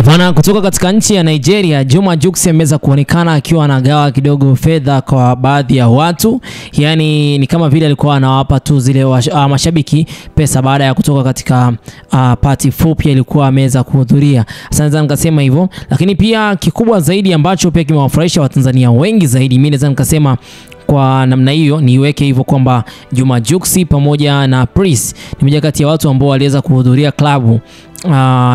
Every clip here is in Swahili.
Bwana, kutoka katika nchi ya Nigeria, Juma Jux ameweza kuonekana akiwa anagawa kidogo fedha kwa baadhi ya watu. Yani ni kama vile alikuwa anawapa tu zile mashabiki pesa baada ya kutoka katika party fupi alikuwa ameweza kuhudhuria. Sasa nikasema hivyo, lakini pia kikubwa zaidi ambacho pia kimewafurahisha Watanzania wengi zaidi, mimi naweza nikasema kwa namna hiyo niweke hivyo kwamba Juma Jux pamoja na Prince ni mmoja kati ya watu ambao waliweza kuhudhuria klabu.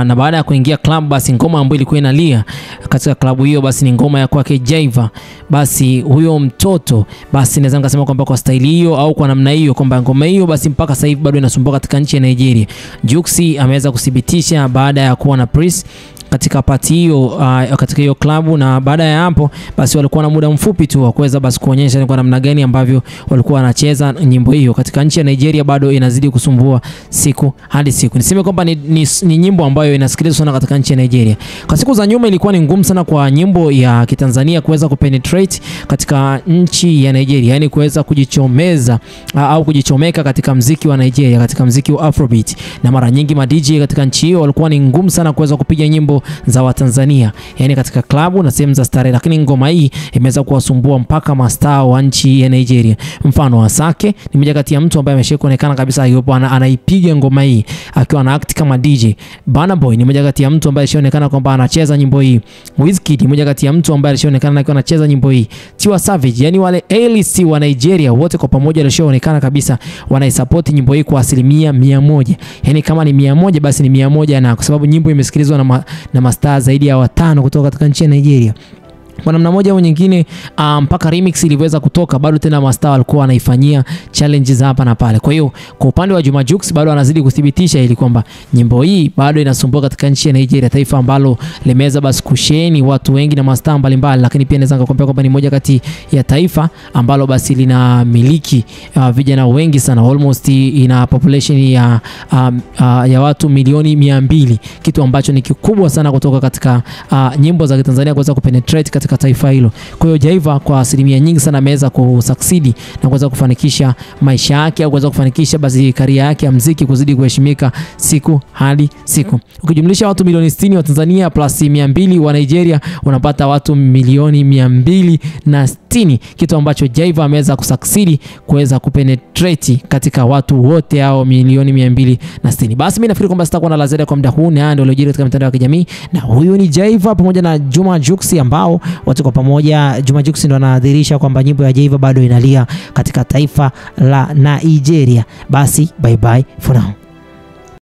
Na baada ya kuingia club, basi ngoma ambayo ilikuwa inalia katika klabu hiyo basi ni ngoma ya kwake Jaiva. Basi huyo mtoto basi naweza nikasema kwamba kwa staili hiyo au kwa namna hiyo kwamba ngoma hiyo basi mpaka sasa hivi bado inasumbua katika nchi ya Nigeria. Jux ameweza kudhibitisha baada ya kuwa na Prince katika party hiyo katika hiyo klabu, na baada ya hapo basi walikuwa na muda mfupi tu wa kuweza basi kuonyesha ni kwa namna gani ambavyo walikuwa wanacheza nyimbo hiyo. Katika nchi ya Nigeria bado inazidi kusumbua siku hadi siku. Niseme kwamba ni nyimbo ambayo inasikilizwa sana katika nchi ya Nigeria. Kwa siku za nyuma ilikuwa ni ngumu sana kwa nyimbo ya Kitanzania kuweza kupenetrate katika nchi ya Nigeria, yani kuweza kujichomeza au kujichomeka katika muziki wa Nigeria, katika muziki wa Afrobeat, na mara nyingi ma DJ katika nchi hiyo walikuwa ni ngumu sana kuweza kupiga nyimbo za Watanzania, yani katika klabu na sehemu za starehe. Lakini ngoma hii imeweza kuwasumbua mpaka mastaa wa nchi ya Nigeria. Mfano Asake ni mmoja kati ya mtu ambaye ameshaonekana kabisa yupo anaipiga ngoma hii akiwa na act kama DJ. Burna Boy ni mmoja kati ya mtu ambaye alishaonekana kwamba anacheza nyimbo hii. Wizkid ni mmoja kati ya mtu ambaye alishaonekana akiwa anacheza nyimbo hii. Tiwa Savage, yani wale A-list wa Nigeria wote kwa pamoja walishaonekana kabisa wanaisupport nyimbo hii kwa 100%. Yani kama ni 100 basi ni 100, na kwa sababu nyimbo imesikilizwa na mastaa zaidi ya 5 kutoka katika nchi ya Nigeria. Kwa namna moja au nyingine mpaka remix iliweza kutoka, bado tena mastaa walikuwa wanaifanyia challenges hapa na pale. Kwa hiyo kwa upande wa Juma Jux bado anazidi kudhibitisha ili kwamba nyimbo hii bado inasumbua katika nchi ya Nigeria, taifa ambalo limeweza basi kusheni watu wengi na mastaa mbalimbali. Lakini pia naweza kukwambia kwamba ni moja kati ya taifa ambalo basi linamiliki vijana wengi sana, almost ina population ya watu milioni 200, kitu ambacho ni kikubwa sana kutoka katika nyimbo za Tanzania kuweza kupenetrate katika taifa hilo. Kwa hiyo Jaiva kwa asilimia nyingi sana ameweza kusucceed na kuweza kufanikisha maisha yake au kuweza kufanikisha basi career yake ya muziki kuzidi kuheshimika siku hadi siku. Ukijumlisha watu milioni 60 wa Tanzania plus 200 wa Nigeria unapata watu milioni 260, kitu ambacho Jaiva ameweza kusucceed kuweza kupenetrate katika watu wote hao milioni 260. Basi mimi nafikiri kwamba sitakuwa na la ziada kwa muda huu, na ndio iliyojiri katika mitandao ya kijamii, na huyu ni Jaiva pamoja na Juma Jux ambao watu kwa pamoja. Juma Jux ndo anadhihirisha kwamba nyimbo ya Jaiva bado inalia katika taifa la Nigeria. Basi bye bye for now.